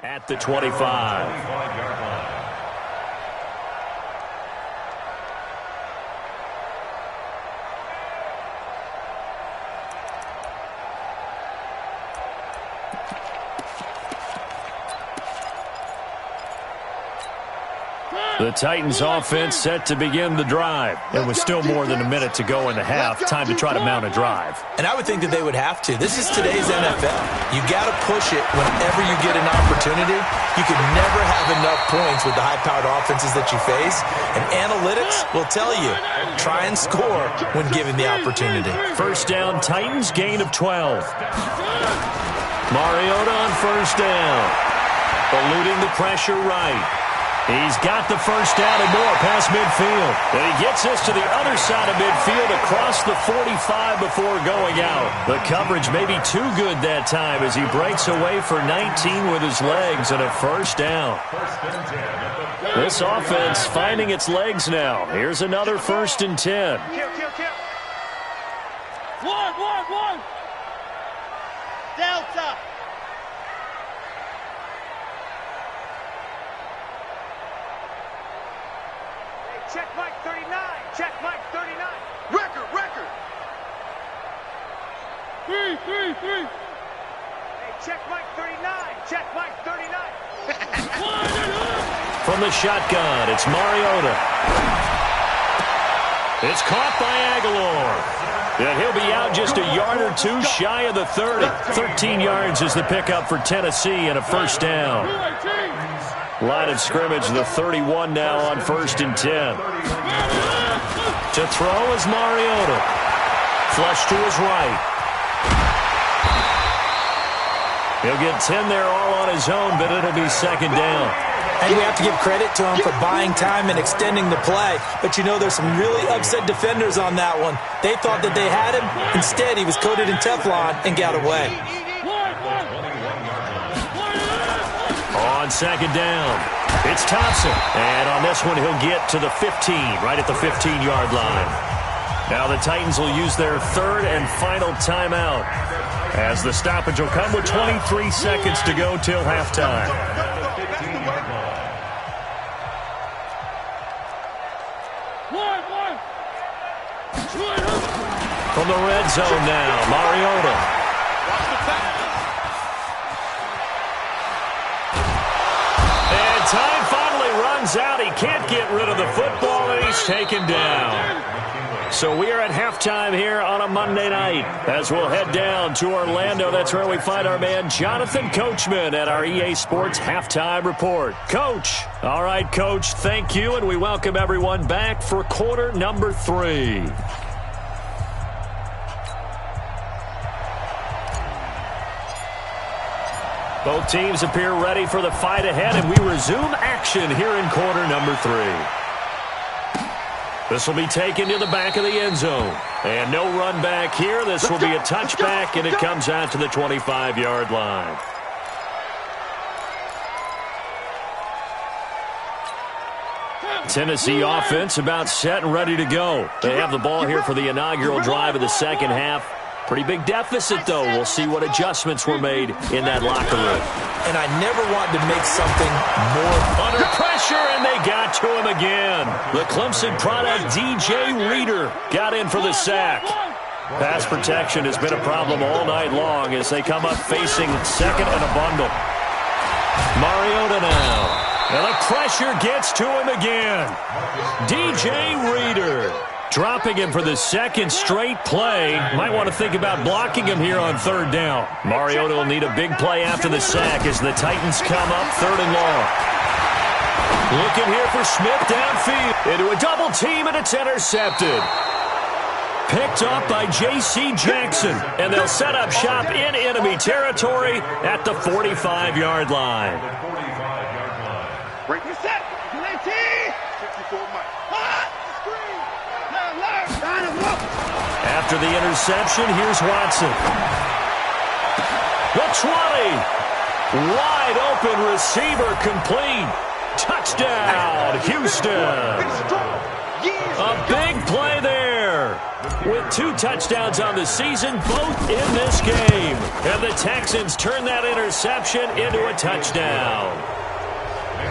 At the 25. The Titans offense set to begin the drive. It was still more than a minute to go in the half. Time to try to mount a drive. And I would think that they would have to. This is today's NFL. You got to push it whenever you get an opportunity. You can never have enough points with the high-powered offenses that you face. And analytics will tell you, try and score when given the opportunity. First down, Titans, gain of 12. Mariota on first down. Eluding the pressure right. He's got the first down and more past midfield. And he gets us to the other side of midfield across the 45 before going out. The coverage may be too good that time as he breaks away for 19 with his legs and a first down. This offense finding its legs now. Here's another 1st and 10. One. Delta. Check Mike 39. Check Mike 39. Record. 3. Hey, check Mike 39. Check Mike 39. From the shotgun, it's Mariota. It's caught by Aguilar. And he'll be out just a yard or two shy of the 30. 13 yards is the pickup for Tennessee and a first down. Line of scrimmage, the 31 now on 1st and 10. To throw is Mariota. Flush to his right. He'll get 10 there all on his own, but it'll be 2nd down. And we have to give credit to him for buying time and extending the play. But you know, there's some really upset defenders on that one. They thought that they had him. Instead, he was coated in Teflon and got away. On 2nd down, it's Thompson. And on this one, he'll get to the 15, right at the 15-yard line. Now the Titans will use their 3rd and final timeout, as the stoppage will come with 23 seconds to go till halftime. From the red zone now, Mariota. Time finally runs out. He can't get rid of the football, and he's taken down. So we are at halftime here on a Monday night as we'll head down to Orlando. That's where we find our man Jonathan Coachman at our EA Sports Halftime Report. Coach. All right, Coach, thank you, and we welcome everyone back for quarter number 3. Both teams appear ready for the fight ahead, and we resume action here in quarter number 3. This will be taken to the back of the end zone. And no run back here. This will be a touchback, and it comes out to the 25-yard line. Tennessee offense about set and ready to go. They have the ball here for the inaugural drive of the second half. Pretty big deficit, though. We'll see what adjustments were made in that locker room. And I never want to make something more under pressure, and they got to him again. The Clemson product, DJ Reader, got in for the sack. Pass protection has been a problem all night long as they come up facing 2nd and a bundle. Mariota now. And the pressure gets to him again. DJ Reader. Dropping him for the 2nd straight play. Might want to think about blocking him here on 3rd down. Mariota will need a big play after the sack as the Titans come up 3rd and long. Looking here for Smith downfield. Into a double team, and it's intercepted. Picked up by J.C. Jackson. And they'll set up shop in enemy territory at the 45-yard line. Break the set. 64 Mike. After the interception, here's Watson. The 20. Wide open receiver complete. Touchdown, Houston. A big play there. here with 2 touchdowns on the season, both in this game. And the Texans turn that interception into a touchdown.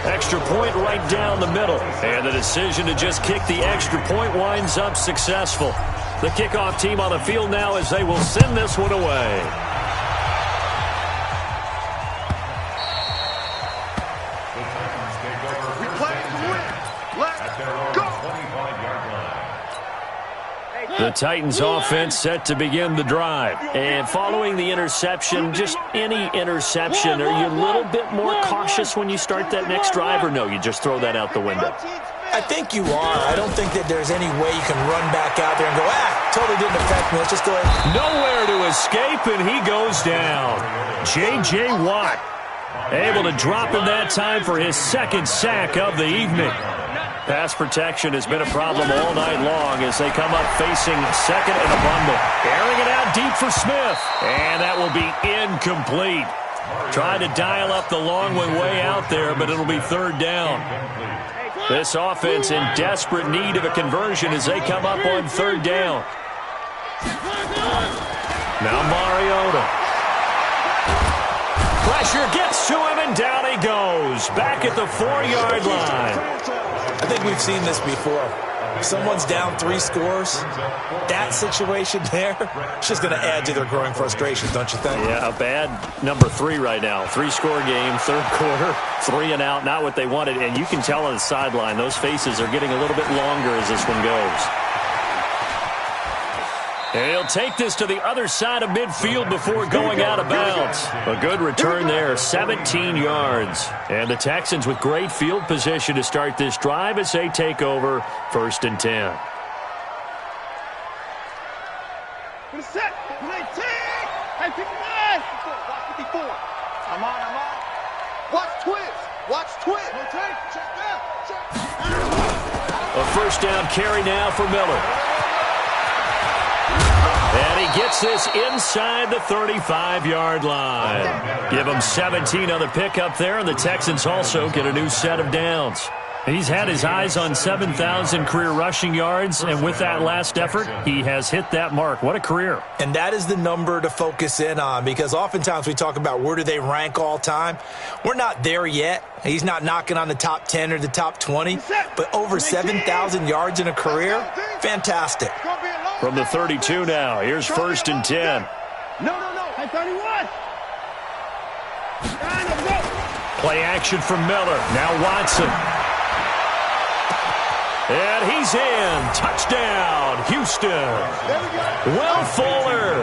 Extra point right down the middle. And the decision to just kick the extra point winds up successful. The kickoff team on the field now as they will send this one away. The Titans offense set to begin the drive. And following the interception, just any interception, are you a little bit more cautious when you start that next drive, or no, you just throw that out the window? I think you are. I don't think that there's any way you can run back out there and go, totally didn't affect me. Let's just go ahead. Nowhere to escape, and he goes down. J.J. Watt able to drop in that time for his 2nd sack of the evening. Pass protection has been a problem all night long as they come up facing 2nd and a bundle. Airing it out deep for Smith. And that will be incomplete. Trying to dial up the long one way out there, but it'll be 3rd down. This offense in desperate need of a conversion as they come up on 3rd down. Now Mariota. Pressure gets to him, and down he goes. Back at the 4-yard line. I think we've seen this before. If someone's down 3 scores, that situation there, it's just going to add to their growing frustrations, don't you think? Yeah, a bad number 3 right now. 3-score game, 3rd quarter, 3 and out, not what they wanted. And you can tell on the sideline, those faces are getting a little bit longer as this one goes. And he'll take this to the other side of midfield before going out of bounds. A good return there, 17 yards. And the Texans with great field position to start this drive as they take over 1st and 10. A 1st down carry now for Miller. And he gets this inside the 35-yard line. Give him 17 on the pickup there, and the Texans also get a new set of downs. He's had his eyes on 7,000 career rushing yards, and with that last effort, he has hit that mark. What a career. And that is the number to focus in on, because oftentimes we talk about where do they rank all time. We're not there yet. He's not knocking on the top 10 or the top 20, but over 7,000 yards in a career, fantastic. From the 32 now, here's 1st and 10. No. 31. Play action from Miller. Now Watson. And he's in. Touchdown, Houston. Will Fuller,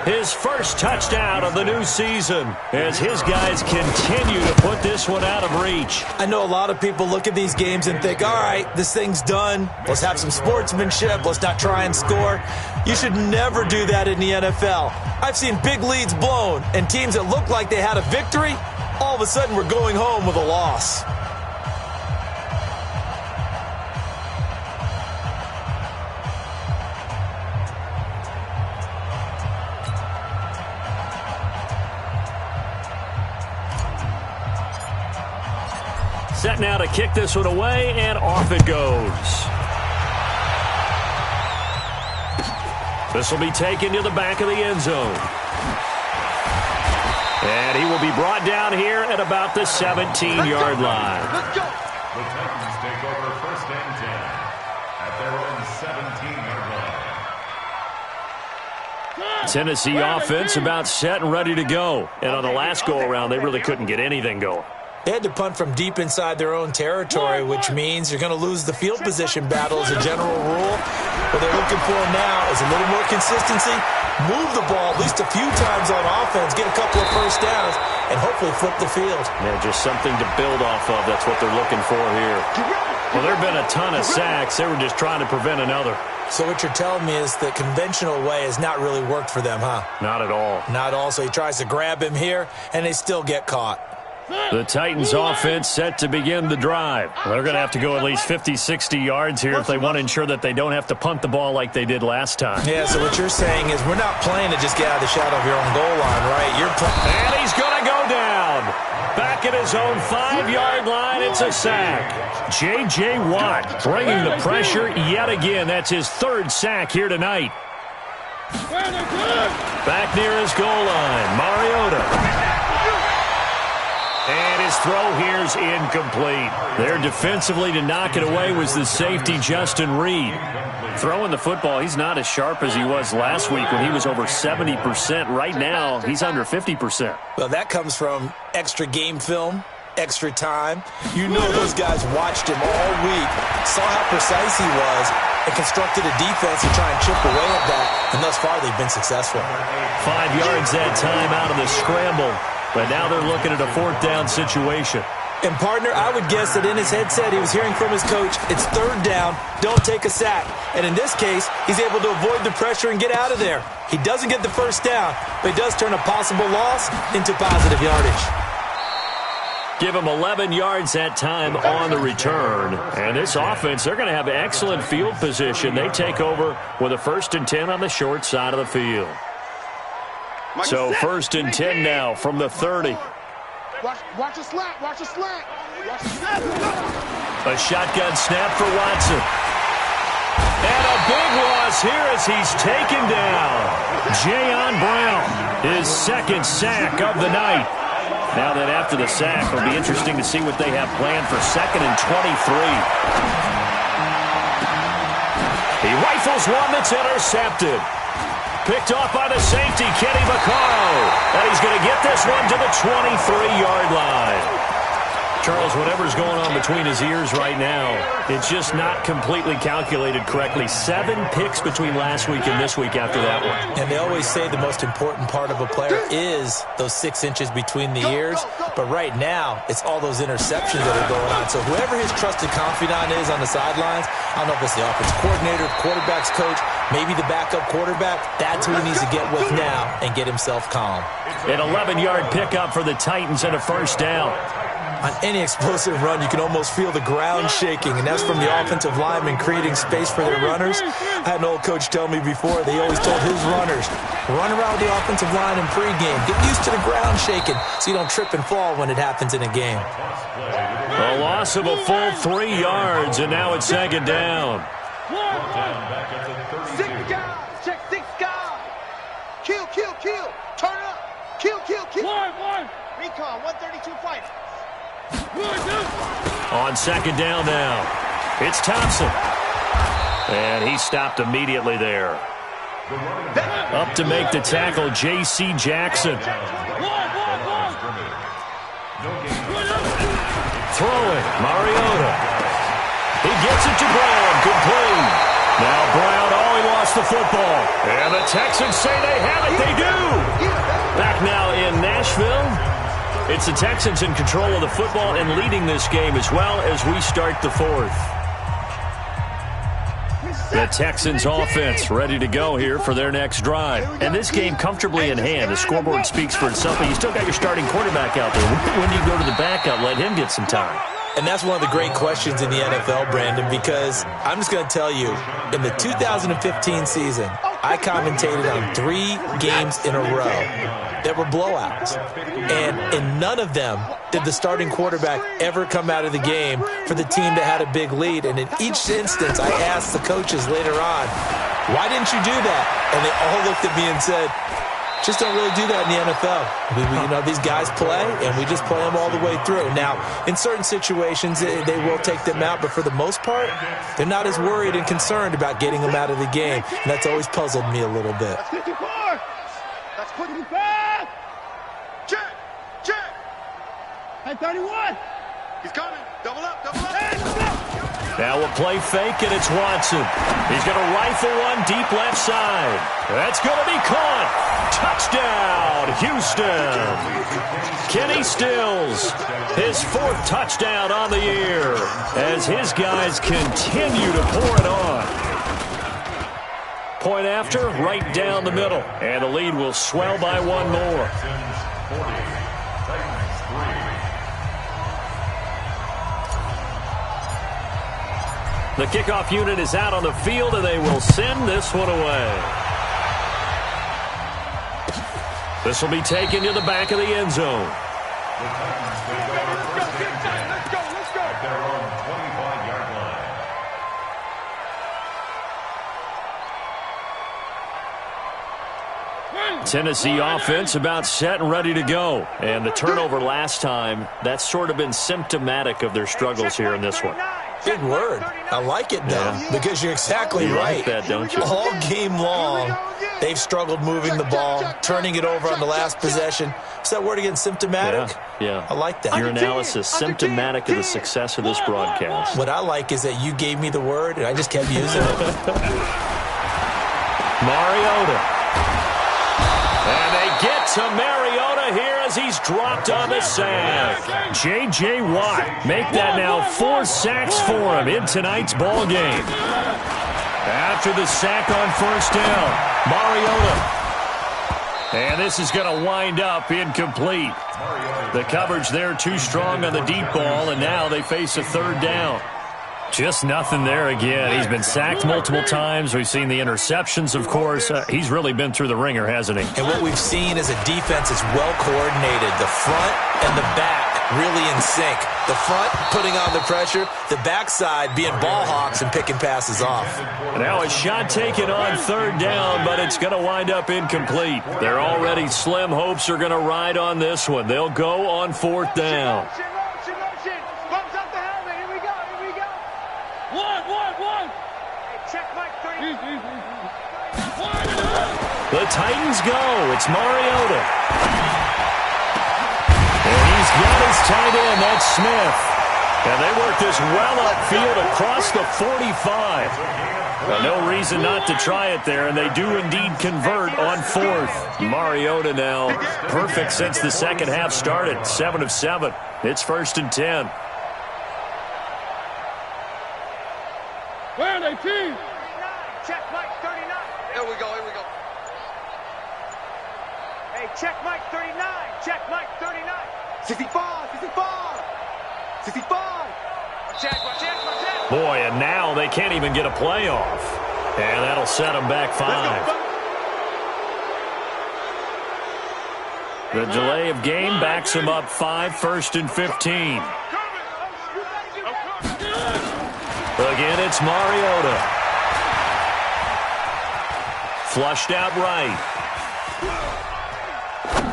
his 1st touchdown of the new season as his guys continue to put this one out of reach. I know a lot of people look at these games and think, all right, this thing's done. Let's have some sportsmanship. Let's not try and score. You should never do that in the NFL. I've seen big leads blown and teams that looked like they had a victory, all of a sudden we're going home with a loss. Set now to kick this one away, and off it goes. This will be taken to the back of the end zone. And he will be brought down here at about the 17-yard line. Let's go. The Titans take over 1st and 10 at their own 17-yard line. Tennessee offense about set and ready to go. And on the last go-around, they really couldn't get anything going. They had to punt from deep inside their own territory, which means you're going to lose the field position battle as a general rule. What they're looking for now is a little more consistency, move the ball at least a few times on offense, get a couple of 1st downs, and hopefully flip the field. Yeah, just something to build off of. That's what they're looking for here. Well, there have been a ton of sacks. They were just trying to prevent another. So what you're telling me is the conventional way has not really worked for them, huh? Not at all. Not all. So he tries to grab him here, and they still get caught. The Titans offense set to begin the drive. They're going to have to go at least 50, 60 yards here if they want to ensure that they don't have to punt the ball like they did last time. Yeah, so what you're saying is we're not playing to just get out of the shadow of your own goal line, right? You're playing. And he's going to go down. Back at his his own 5-yard line. It's a sack. J.J. Watt bringing the pressure yet again. That's his 3rd sack here tonight. Back near his goal line, Mariota. And his throw here's incomplete. There defensively to knock it away was the safety, Justin Reed. Throwing the football, he's not as sharp as he was last week when he was over 70%. Right now, he's under 50%. Well, that comes from extra game film, extra time. You know those guys watched him all week, saw how precise he was, and constructed a defense to try and chip away at that. And thus far, they've been successful. 5 yards that time out of the scramble. But now they're looking at a 4th down situation. And, partner, I would guess that in his headset he was hearing from his coach, it's 3rd down, don't take a sack. And in this case, he's able to avoid the pressure and get out of there. He doesn't get the 1st down, but he does turn a possible loss into positive yardage. Give him 11 yards that time on the return. And this offense, they're going to have excellent field position. They take over with a 1st and 10 on the short side of the field. So 1st and 10 now from the 30. Watch a slant. Watch a slant. A shotgun snap for Watson. And a big loss here as he's taken down. Jayon Brown, his 2nd sack of the night. Now that after the sack, it'll be interesting to see what they have planned for 2nd and 23. He rifles one that's intercepted. Picked off by the safety, Kenny Vaccaro. And he's going to get this one to the 23-yard line. Charles, whatever's going on between his ears right now, it's just not completely calculated correctly. 7 picks between last week and this week after that one. And they always say the most important part of a player is those 6 inches between the ears. But right now, it's all those interceptions that are going on. So whoever his trusted confidant is on the sidelines, I don't know if it's the offense coordinator, quarterback's coach, maybe the backup quarterback, that's who he needs to get with now and get himself calm. An 11-yard pickup for the Titans and a 1st down. On any explosive run, you can almost feel the ground shaking, and that's from the offensive linemen creating space for their runners. I had an old coach tell me before, they always told his runners, run around the offensive line in pregame. Get used to the ground shaking so you don't trip and fall when it happens in a game. A loss of a full 3 yards, and now it's 2nd down. 6 guys. Check 6 guys. Kill. Turn up. Kill. One. Recon, 132 fight. On 2nd down now, it's Thompson. And he stopped immediately there. Up to make the tackle, J.C. Jackson. Throwing, Mariota. He gets it to Brown, complete. Now Brown, he lost the football. And the Texans say they have it, they do. Back now in Nashville. It's the Texans in control of the football and leading this game as well as we start the 4th. The Texans offense ready to go here for their next drive. And this game comfortably in hand. The scoreboard speaks for itself, but you still got your starting quarterback out there. When do you go to the backup? Let him get some time. And that's one of the great questions in the NFL, Brandon, because I'm just going to tell you, in the 2015 season, I commentated on 3 games in a row that were blowouts. And in none of them did the starting quarterback ever come out of the game for the team that had a big lead. And in each instance, I asked the coaches later on, why didn't you do that? And they all looked at me and said, just don't really do that in the NFL. These guys play, and we just play them all the way through. Now, in certain situations, they will take them out, but for the most part, they're not as worried and concerned about getting them out of the game. And that's always puzzled me a little bit. That's 54. That's 45. Check. Hey, 31. He's coming. Double up. Now a play fake, and it's Watson. He's going to rifle one deep left side. That's going to be caught. Touchdown, Houston. Kenny Stills, his 4th touchdown on the year as his guys continue to pour it on. Point after, right down the middle, and the lead will swell by 1 more. The kickoff unit is out on the field, and they will send this one away. This will be taken to the back of the end zone. Tennessee offense about set and ready to go. And the turnover last time, that's sort of been symptomatic of their struggles here in this one. Big word. I like it, though, because you're exactly right. Like that, don't you? All game long, they've struggled moving the ball, turning it over on the last possession. Is that word again, symptomatic? Yeah. I like that. Your analysis, symptomatic of the success of this broadcast. What I like is that you gave me the word, and I just kept using it. Mariota. And they get to Mariota here as he's dropped on the sack. J.J. Watt make that now 4 sacks for him in tonight's ball game. After the sack on first down, Mariota. And this is going to wind up incomplete. The coverage there too strong on the deep ball, and now they face a third down. Just nothing there again. He's been sacked multiple times. We've seen the interceptions, of course. He's really been through the ringer, hasn't he? And what we've seen is a defense is well coordinated. The front and the back really in sync. The front putting on the pressure, the backside being ball hawks and picking passes off. Now a shot taken on third down, but it's going to wind up incomplete. Their already slim hopes are going to ride on this one. They'll go on fourth down. The Titans go. It's Mariota. And he's got his tight end. That's Smith. And they work this well upfield across the 45. Well, no reason not to try it there, and they do indeed convert on fourth. Mariota now perfect since the second half started. 7 of 7. It's 1st and 10. Where are they, team? Check Mike 39. Here we go. Hey, check Mike 39. Check Mike 39. 65. 65. Check. Boy, and now they can't even get a play off. And that'll set them back 5. The delay of game backs them up 5, 1st and 15. Again, it's Mariota. Flushed out right.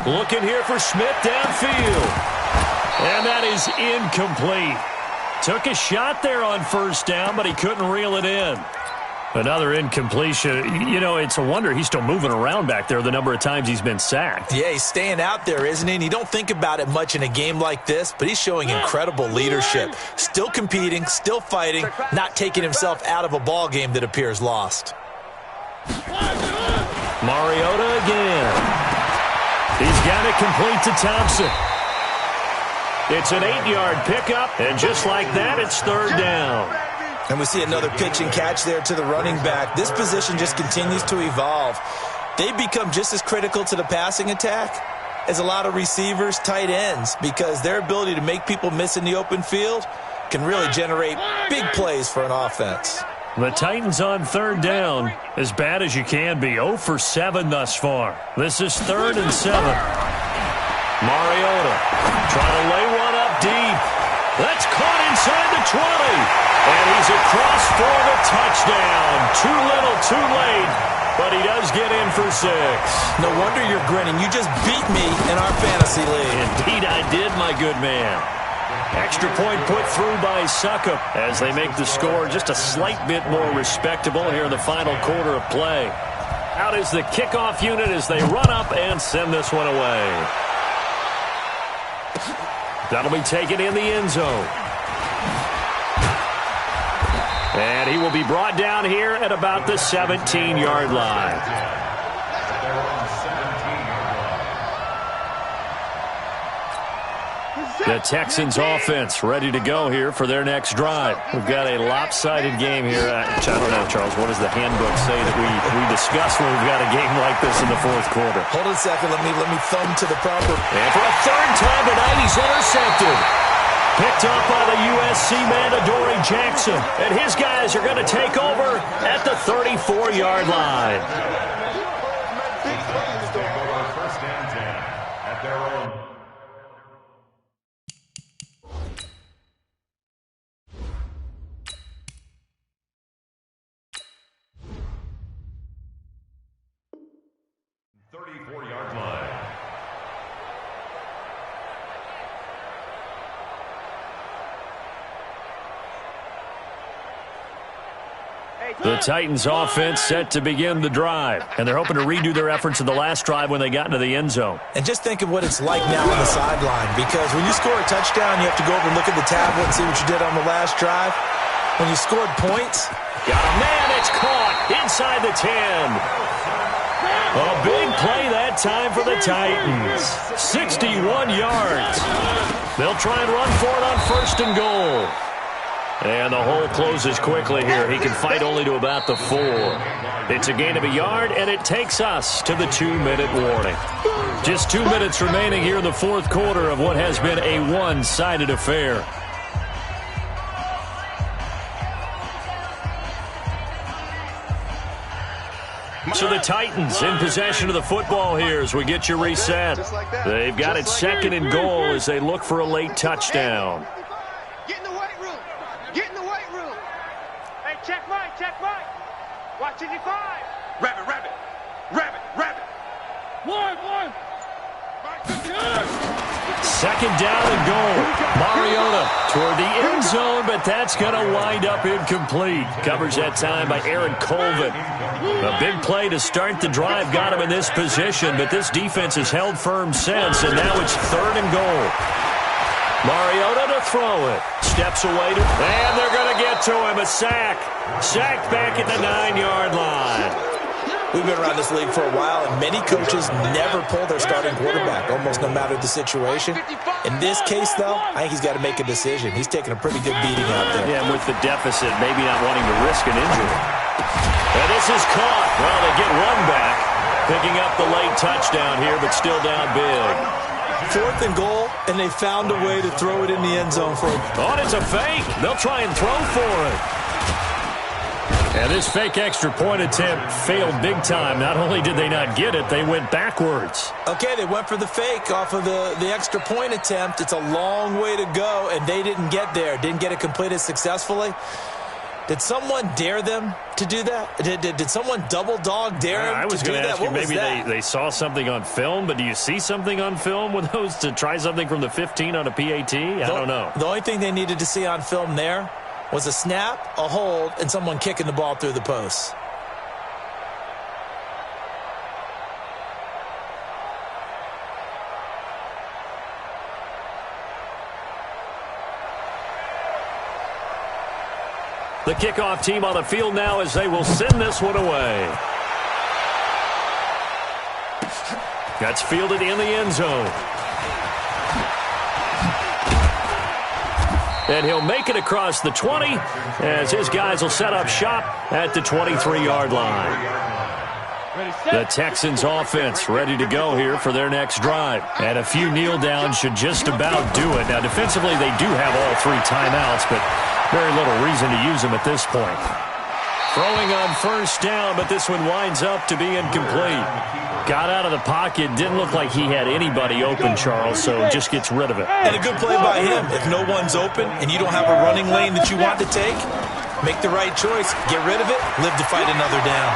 Looking here for Smith downfield. And that is incomplete. Took a shot there on first down, but he couldn't reel it in. Another incompletion. You know, it's a wonder he's still moving around back there the number of times he's been sacked. Yeah, he's staying out there, isn't he? And you don't think about it much in a game like this, but he's showing incredible leadership. Still competing, still fighting, not taking himself out of a ball game that appears lost. Mariota again. He's got it complete to Thompson. It's an 8-yard pickup, and just like that, it's third down. And we see another pitch and catch there to the running back. This position just continues to evolve. They've become just as critical to the passing attack as a lot of receivers, tight ends, because their ability to make people miss in the open field can really generate big plays for an offense. The Titans on third down, as bad as you can be. 0 for 7 thus far. This is 3rd and 7. Mariota trying to lay one up deep. That's caught inside the 20. And he's across for the touchdown. Too little, too late. But he does get in for 6. No wonder you're grinning. You just beat me in our fantasy league. Indeed I did, my good man. Extra point put through by Suckup as they make the score just a slight bit more respectable here in the final quarter of play. Out is the kickoff unit as they run up and send this one away. That'll be taken in the end zone. And he will be brought down here at about the 17-yard line. The Texans offense ready to go here for their next drive. We've got a lopsided game here. I don't know, Charles, what does the handbook say that we discuss when we've got a game like this in the fourth quarter? Hold on a second. Let me thumb to the proper. And for a third time tonight, he's intercepted. Picked up by the USC man, Adoree Jackson. And his guys are going to take over at the 34-yard line. First and 10 at their own. The Titans offense set to begin the drive, and they're hoping to redo their efforts in the last drive when they got into the end zone. And just think of what it's like now on the sideline, because when you score a touchdown, you have to go over and look at the tablet and see what you did on the last drive. When you scored points, got a man, it's caught inside the 10. A big play that time for the Titans. 61 yards. They'll try and run for it on 1st and goal. And the hole closes quickly here. He can fight only to about the 4. It's a gain of a yard, and it takes us to the 2-minute warning. Just 2 minutes remaining here in the 4th quarter of what has been a one-sided affair. So the Titans in possession of the football here as we get you reset. They've got it 2nd and goal as they look for a late touchdown. Get in the weight room. Get in the weight room. Hey, check right. Watch 55. Rabbit. 1. 2nd down and goal. Mariota toward the end zone, but that's going to wind up incomplete. Covers that time by Aaron Colvin. A big play to start the drive got him in this position, but this defense has held firm since, and now it's 3rd and goal. Mariota to throw it. Steps away and they're going to get to him. A sack. Sacked back at the 9-yard line. we've been around this league for a while, and many coaches never pull their starting quarterback, almost no matter the situation. In this case, though, I think he's got to make a decision. He's taking a pretty good beating out there. Yeah, and with the deficit, maybe not wanting to risk an injury. And this is caught. Well, they get one back, picking up the late touchdown here, but still down big. 4th and goal, and they found a way to throw it in the end zone for him. Oh, and it's a fake. They'll try and throw for it. And this fake extra point attempt failed big time. Not only did they not get it, they went backwards. Okay, they went for the fake off of the extra point attempt. It's a long way to go, and they didn't get there. Didn't get it completed successfully. Did someone dare them to do that? Did someone double dog dare them to do that? I was going to ask you, maybe they saw something on film, but do you see something on film with those to try something from the 15 on a PAT? I don't know. The only thing they needed to see on film there was a snap, a hold, and someone kicking the ball through the posts. The kickoff team on the field now as they will send this one away. That's fielded in the end zone. And he'll make it across the 20 as his guys will set up shop at the 23-yard line. The Texans offense ready to go here for their next drive. And a few kneel downs should just about do it. Now, defensively, they do have all 3 timeouts, but very little reason to use them at this point. Throwing on 1st down, but this one winds up to be incomplete. Got out of the pocket. Didn't look like he had anybody open, Charles, so just gets rid of it. And a good play by him. If no one's open and you don't have a running lane that you want to take, make the right choice. Get rid of it. Live to fight another down.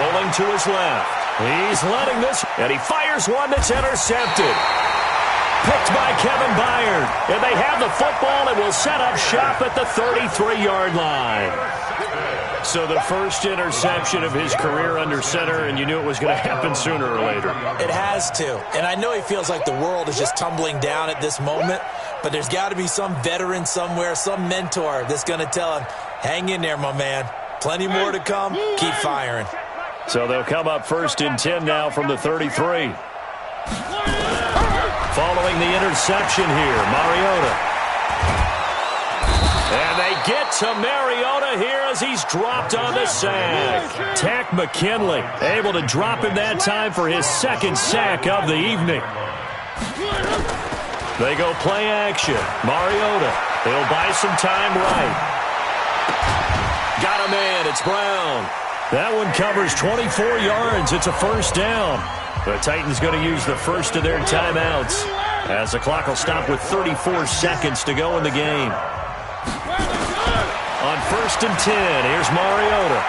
Rolling to his left. He's letting this, and he fires one that's intercepted. Picked by Kevin Byard. And they have the football and will set up shop at the 33-yard line. So the first interception of his career under center, and you knew it was going to happen sooner or later. It has to. And I know he feels like the world is just tumbling down at this moment, but there's got to be some veteran somewhere, some mentor that's going to tell him, hang in there, my man. Plenty more to come. Keep firing. So they'll come up 1st and 10 now from the 33. Following the interception here, Mariota. And they get to Mariota here as he's dropped on the sack. Tack McKinley able to drop him that time for his 2nd sack of the evening. They go play action. Mariota, they'll buy some time right. Got a man, it's Brown. That one covers 24 yards. It's a 1st down. The Titans going to use the first of their timeouts as the clock will stop with 34 seconds to go in the game. On 1st and 10, here's Mariota.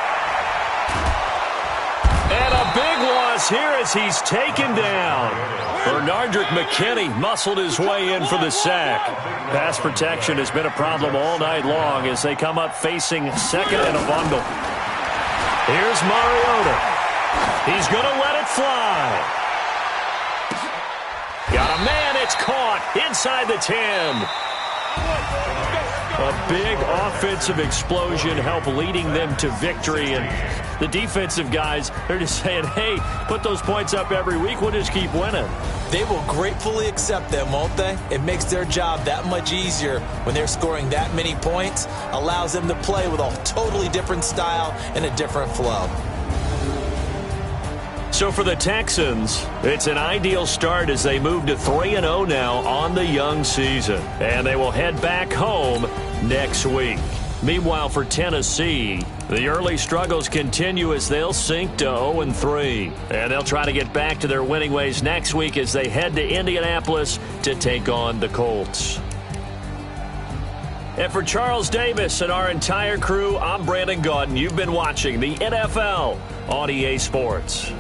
And a big loss here as he's taken down. Bernardrick McKinney muscled his way in for the sack. Pass protection has been a problem all night long as they come up facing 2nd and a bundle. Here's Mariota. He's going to let it fly. Got a man. It's caught inside the 10. A big offensive explosion helped leading them to victory. And the defensive guys, they're just saying, hey, put those points up every week. We'll just keep winning. They will gratefully accept them, won't they? It makes their job that much easier when they're scoring that many points. Allows them to play with a totally different style and a different flow. So for the Texans, it's an ideal start as they move to 3-0 now on the young season. And they will head back home next week. Meanwhile, for Tennessee, the early struggles continue as they'll sink to 0-3. And they'll try to get back to their winning ways next week as they head to Indianapolis to take on the Colts. And for Charles Davis and our entire crew, I'm Brandon Gaudin. You've been watching the NFL on EA Sports.